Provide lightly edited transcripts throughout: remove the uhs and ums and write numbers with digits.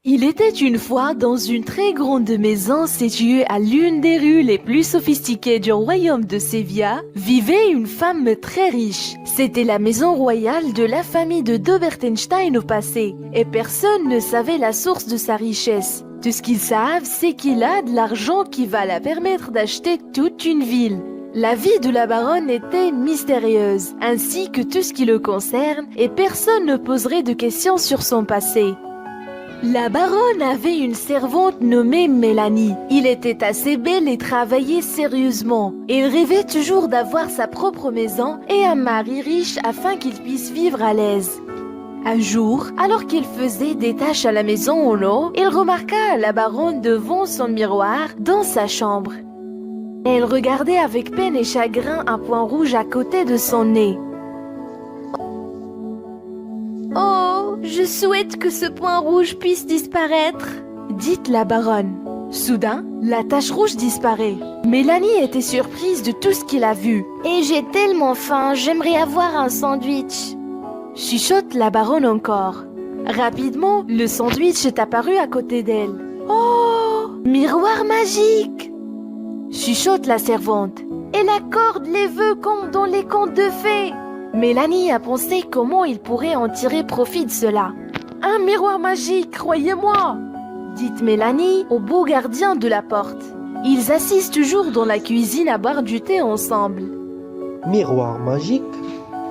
Il était une fois dans une très grande maison située à l'une des rues les plus sophistiquées du royaume de Sévia, vivait une femme très riche. C'était la maison royale de la famille de Dobertenstein au passé, et personne ne savait la source de sa richesse. Tout ce qu'ils savent, c'est qu'il a de l'argent qui va la permettre d'acheter toute une ville. La vie de la baronne était mystérieuse, ainsi que tout ce qui le concerne, et personne ne poserait de questions sur son passé. La baronne avait une servante nommée Mélanie. Il était assez belle et travaillait sérieusement. Il rêvait toujours d'avoir sa propre maison et un mari riche afin qu'il puisse vivre à l'aise. Un jour, alors qu'il faisait des tâches à la maison en haut, il remarqua la baronne devant son miroir dans sa chambre. Elle regardait avec peine et chagrin un point rouge à côté de son nez. « Oh, je souhaite que ce point rouge puisse disparaître », dit la baronne. Soudain, la tache rouge disparaît. Mélanie était surprise de tout ce qu'il a vu. « Et j'ai tellement faim, j'aimerais avoir un sandwich !» chuchote la baronne encore. Rapidement, le sandwich est apparu à côté d'elle. « Oh, miroir magique !» chuchote la servante. « Elle accorde les vœux comme dans les contes de fées !» Mélanie a pensé comment il pourrait en tirer profit de cela. « Un miroir magique, croyez-moi !» dit Mélanie au beau gardien de la porte. Ils assistent toujours dans la cuisine à boire du thé ensemble. « Miroir magique?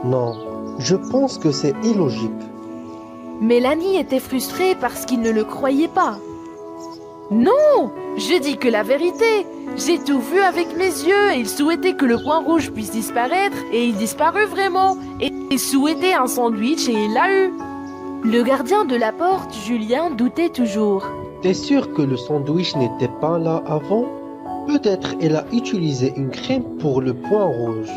Non, je pense que c'est illogique. » Mélanie était frustrée parce qu'il ne le croyait pas. « Non, je dis que la vérité. J'ai tout vu avec mes yeux et il souhaitait que le point rouge puisse disparaître et il disparut vraiment. Et il souhaitait un sandwich et il l'a eu. » Le gardien de la porte, Julien, doutait toujours. « T'es sûr que le sandwich n'était pas là avant? Peut-être elle a utilisé une crème pour le point rouge. »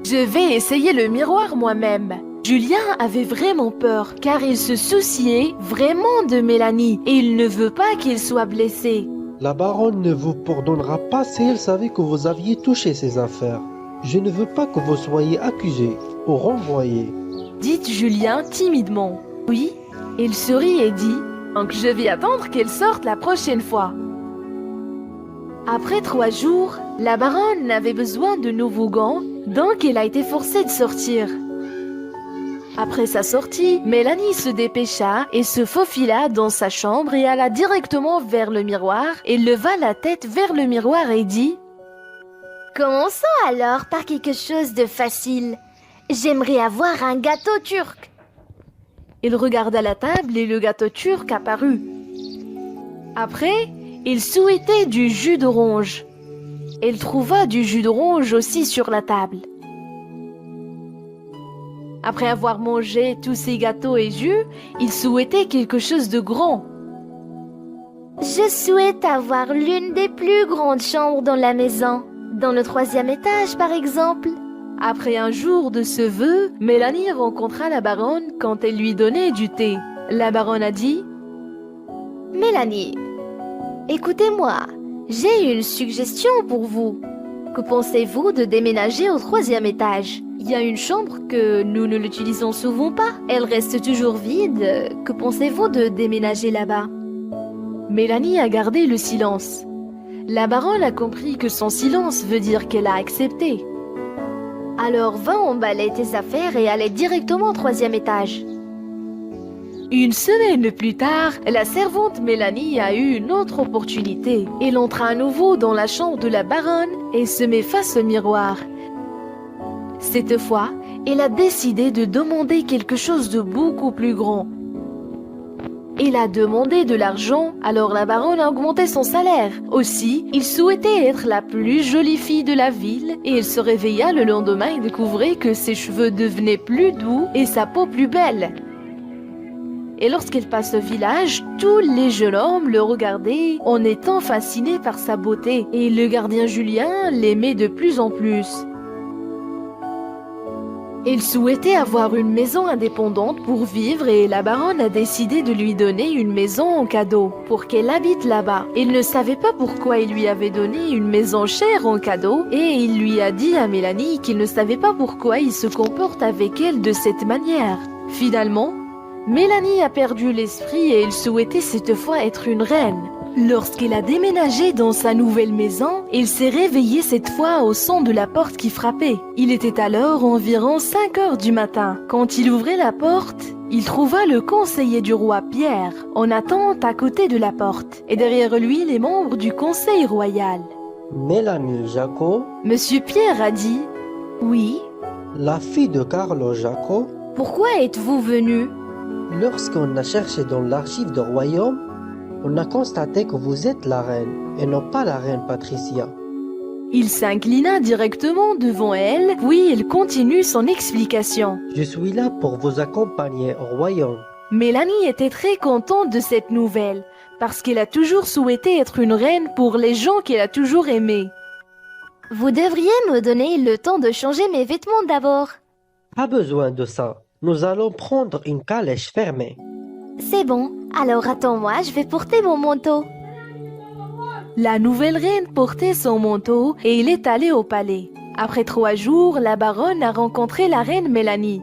Je vais essayer le miroir moi-même. Julien avait vraiment peur car il se souciait vraiment de Mélanie et il ne veut pas qu'il soit blessé. La baronne ne vous pardonnera pas si elle savait que vous aviez touché ses affaires. Je ne veux pas que vous soyez accusé ou renvoyé. Dit Julien timidement. Oui, il sourit et dit « Donc je vais attendre qu'elle sorte la prochaine fois. » Après 3 jours, la baronne avait besoin de nouveaux gants, donc elle a été forcée de sortir. Après sa sortie, Mélanie se dépêcha et se faufila dans sa chambre et alla directement vers le miroir et leva la tête vers le miroir et dit « Commençons alors par quelque chose de facile. J'aimerais avoir un gâteau turc. » Il regarda la table et le gâteau turc apparut. Après, il souhaitait du jus d'orange. Il trouva du jus d'orange aussi sur la table. Après avoir mangé tous ces gâteaux et jus, il souhaitait quelque chose de grand. Je souhaite avoir l'une des plus grandes chambres dans la maison, dans le 3e étage par exemple. Après un jour de ce vœu, Mélanie rencontra la baronne quand elle lui donnait du thé. La baronne a dit « Mélanie, écoutez-moi, j'ai une suggestion pour vous. Que pensez-vous de déménager au 3e étage ? Il y a une chambre que nous ne l'utilisons souvent pas. Elle reste toujours vide. Que pensez-vous de déménager là-bas ?» Mélanie a gardé le silence. La baronne a compris que son silence veut dire qu'elle a accepté. « Alors va emballer tes affaires et allez directement au 3e étage. » Une semaine plus tard, la servante Mélanie a eu une autre opportunité. Elle entra à nouveau dans la chambre de la baronne et se met face au miroir. Cette fois, elle a décidé de demander quelque chose de beaucoup plus grand. Elle a demandé de l'argent, alors la baronne a augmenté son salaire. Aussi, il souhaitait être la plus jolie fille de la ville et elle se réveilla le lendemain et découvrait que ses cheveux devenaient plus doux et sa peau plus belle. Et lorsqu'elle passe au village, tous les jeunes hommes le regardaient en étant fascinés par sa beauté et le gardien Julien l'aimait de plus en plus. Il souhaitait avoir une maison indépendante pour vivre et la baronne a décidé de lui donner une maison en cadeau pour qu'elle habite là-bas. Il ne savait pas pourquoi il lui avait donné une maison chère en cadeau et il lui a dit à Mélanie qu'il ne savait pas pourquoi il se comporte avec elle de cette manière. Finalement, Mélanie a perdu l'esprit et elle souhaitait cette fois être une reine. Lorsqu'elle a déménagé dans sa nouvelle maison, elle s'est réveillée cette fois au son de la porte qui frappait. Il était alors environ 5 heures du matin. Quand il ouvrait la porte, il trouva le conseiller du roi Pierre en attente à côté de la porte et derrière lui les membres du conseil royal. Mélanie Jaco, Monsieur Pierre a dit « Oui, la fille de Carlo Jaco, Pourquoi êtes-vous venu? lorsqu'on a cherché dans l'archive du royaume, on a constaté que vous êtes la reine et non pas la reine Patricia. » Il s'inclina directement devant elle, puis il continue son explication. Je suis là pour vous accompagner au royaume. Mélanie était très contente de cette nouvelle, parce qu'elle a toujours souhaité être une reine pour les gens qu'elle a toujours aimés. Vous devriez me donner le temps de changer mes vêtements d'abord. Pas besoin de ça. Nous allons prendre une calèche fermée. C'est bon, alors attends-moi, je vais porter mon manteau. La nouvelle reine portait son manteau et il est allé au palais. Après 3 jours, la baronne a rencontré la reine Mélanie.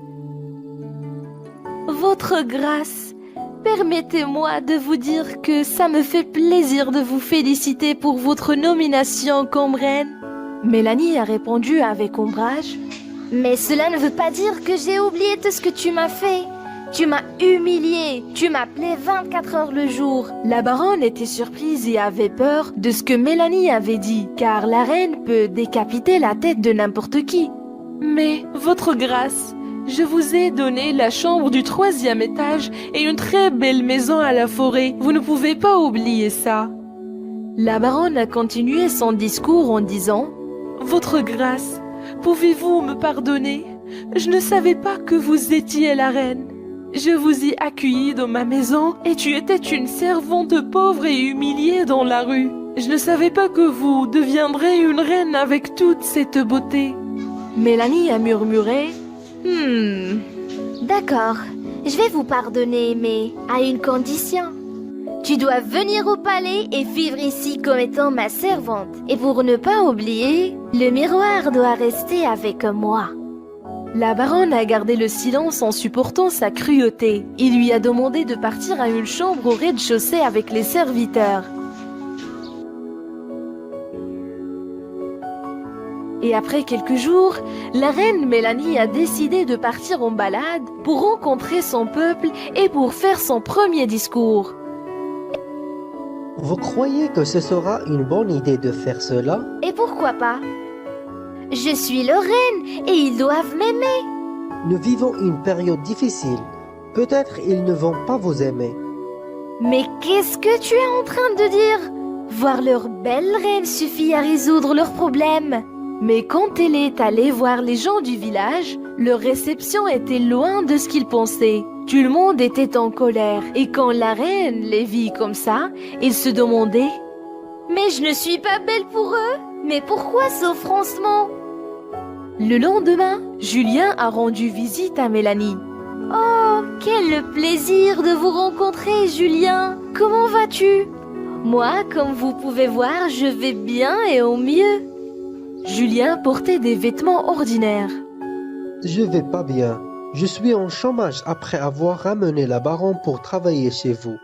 Votre grâce, permettez-moi de vous dire que ça me fait plaisir de vous féliciter pour votre nomination comme reine. Mélanie a répondu avec ombrage. Mais cela ne veut pas dire que j'ai oublié tout ce que tu m'as fait. Tu m'as humilié, tu m'appelais 24 heures le jour. La baronne était surprise et avait peur de ce que Mélanie avait dit, car la reine peut décapiter la tête de n'importe qui. Mais, votre grâce, je vous ai donné la chambre du 3e étage et une très belle maison à la forêt. Vous ne pouvez pas oublier ça. La baronne a continué son discours en disant « Votre grâce, pouvez-vous me pardonner? Je ne savais pas que vous étiez la reine. Je vous ai accueilli dans ma maison et tu étais une servante pauvre et humiliée dans la rue. Je ne savais pas que vous deviendrez une reine avec toute cette beauté. » Mélanie a murmuré « D'accord, je vais vous pardonner, mais à une condition. Tu dois venir au palais et vivre ici comme étant ma servante. Et pour ne pas oublier, le miroir doit rester avec moi. » La baronne a gardé le silence en supportant sa cruauté. Il lui a demandé de partir à une chambre au rez-de-chaussée avec les serviteurs. Et après quelques jours, la reine Mélanie a décidé de partir en balade pour rencontrer son peuple et pour faire son premier discours. Vous croyez que ce sera une bonne idée de faire cela? Et pourquoi pas? Je suis leur reine et ils doivent m'aimer. Nous vivons une période difficile. Peut-être ils ne vont pas vous aimer. Mais qu'est-ce que tu es en train de dire? Voir leur belle reine suffit à résoudre leurs problèmes. Mais quand elle est allée voir les gens du village, leur réception était loin de ce qu'ils pensaient. Tout le monde était en colère. Et quand la reine les vit comme ça, ils se demandaient « Mais je ne suis pas belle pour eux. Mais pourquoi ce froncement? » Le lendemain, Julien a rendu visite à Mélanie. « Oh, quel plaisir de vous rencontrer, Julien. Comment vas-tu? Moi, comme vous pouvez voir, je vais bien et au mieux. » Julien portait des vêtements ordinaires. Je vais pas bien. Je suis en chômage après avoir ramené la baronne pour travailler chez vous.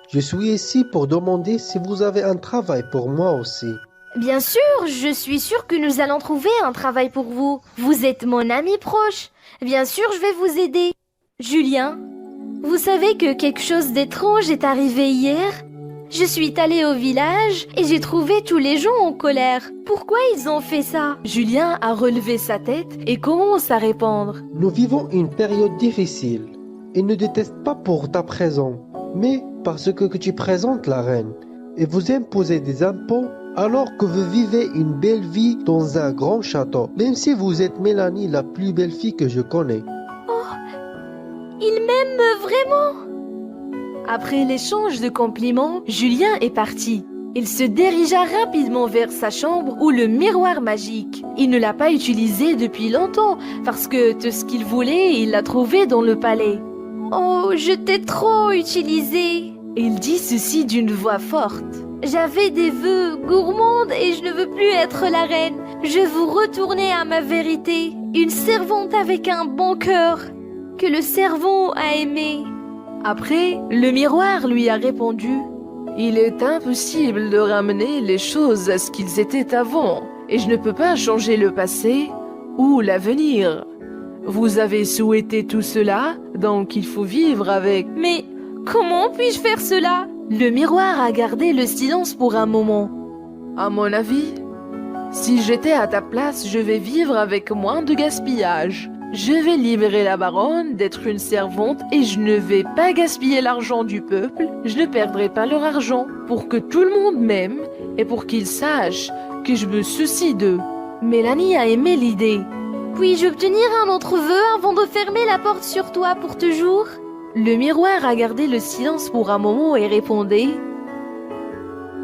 Je suis ici pour demander si vous avez un travail pour moi aussi. Bien sûr, je suis sûre que nous allons trouver un travail pour vous. Vous êtes mon ami proche. Bien sûr, je vais vous aider. Julien, vous savez que quelque chose d'étrange est arrivé hier? Je suis allée au village et j'ai trouvé tous les gens en colère. Pourquoi ils ont fait ça? Julien a relevé sa tête et commence à répondre. Nous vivons une période difficile. Ils ne détestent pas pour ta présence, mais parce que tu présentes la reine et vous imposez des impôts alors que vous vivez une belle vie dans un grand château, même si vous êtes Mélanie, la plus belle fille que je connais. Ils m'aiment vraiment? Après l'échange de compliments, Julien est parti. Il se dirigea rapidement vers sa chambre où le miroir magique. Il ne l'a pas utilisé depuis longtemps parce que tout ce qu'il voulait, il l'a trouvé dans le palais. Oh, je t'ai trop utilisé. Il dit ceci d'une voix forte. J'avais des vœux gourmandes et je ne veux plus être la reine. Je veux retourner à ma vérité, une servante avec un bon cœur, que le servant a aimé. Après, le miroir lui a répondu: il est impossible de ramener les choses à ce qu'ils étaient avant, et je ne peux pas changer le passé ou l'avenir. Vous avez souhaité tout cela, donc il faut vivre avec. Mais comment puis-je faire cela? Le miroir a gardé le silence pour un moment. À mon avis, si j'étais à ta place, je vais vivre avec moins de gaspillage. Je vais libérer la baronne d'être une servante et je ne vais pas gaspiller l'argent du peuple. Je ne perdrai pas leur argent pour que tout le monde m'aime et pour qu'ils sachent que je me soucie d'eux. Mélanie a aimé l'idée. Puis-je obtenir un autre vœu avant de fermer la porte sur toi pour toujours? Le miroir a gardé le silence pour un moment et répondait: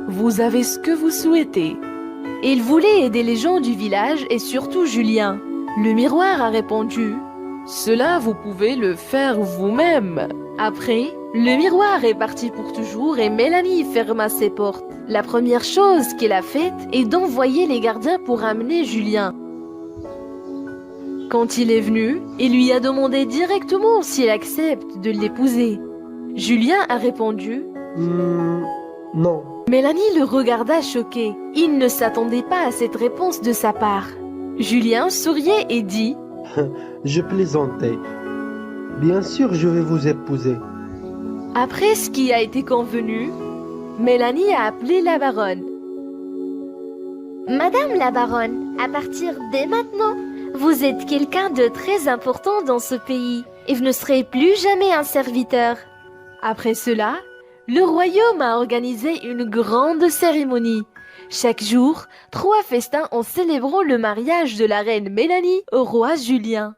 vous avez ce que vous souhaitez. Il voulait aider les gens du village et surtout Julien. Le miroir a répondu: cela vous pouvez le faire vous-même. Après, le miroir est parti pour toujours et Mélanie ferma ses portes. La première chose qu'elle a faite est d'envoyer les gardiens pour amener Julien. Quand il est venu, il lui a demandé directement s'il accepte de l'épouser. Julien a répondu: non. Mélanie le regarda choquée. Il ne s'attendait pas à cette réponse de sa part. Julien souriait et dit: Je plaisantais. Bien sûr, je vais vous épouser. Après ce qui a été convenu, Mélanie a appelé la baronne. Madame la baronne, à partir dès maintenant, vous êtes quelqu'un de très important dans ce pays et vous ne serez plus jamais un serviteur. Après cela, le royaume a organisé une grande cérémonie. Chaque jour, 3 festins en célébrant le mariage de la reine Mélanie au roi Julien.